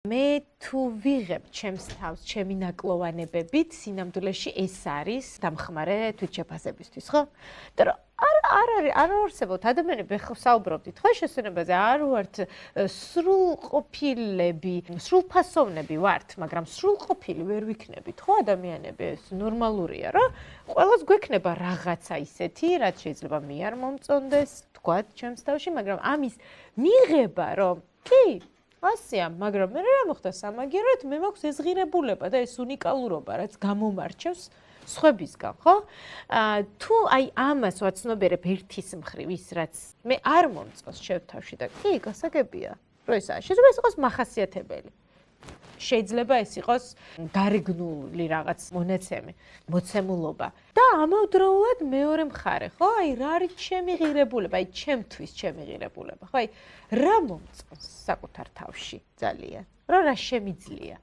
მე თუ ვიღებ ჩემს თავს, ჩემი ნაკლოვანებებით, სინამდვილეში ეს არის დამხმარე თვითშეფასებისთვის, ხო? და არ არსებობთ ადამიანები, ხო საუბრობდით, ხო შესაძლებელზე არ ვართ სრულყოფილები, სრულფასოვნები ვართ, მაგრამ სრულყოფილი ვერ ვიქნებით, ხო ადამიანები, ეს ნორმალურია, რა? ყველას გვექნება რაღაცა ისეთი, რაც შეიძლება მე არ მომწონდეს, თქვათ ჩემს თავში, მაგრამ ამის მიღება, რომ კი ასია, მაგრამ მე რა მოხდა სამაგიეროდ, მე მაქვს ეს ღირებულება და ეს უნიკალურობა, რაც გამომარჩევს სხვებისგან, ხო? თუ აი ამას ვაცნობიერებ ერთის მხრივ ის, რაც მე არ მომწონს ჩემ თავში და კი, გასაგებია, რომ ესაა. შეიძლება ეს იყოს მახასიათებელი. შეიძლება ეს იყოს გარეგნული რაღაც მონაცემი, მოცემულობა. და ამავდროულად მეორე მხარე, ხო? აი რა არის ჩემი ღირებულება, აი ჩემთვის ჩემი ღირებულება, ხო? აი რა მომწონს საკუთარ თავში ძალიან, რა შემიძლია.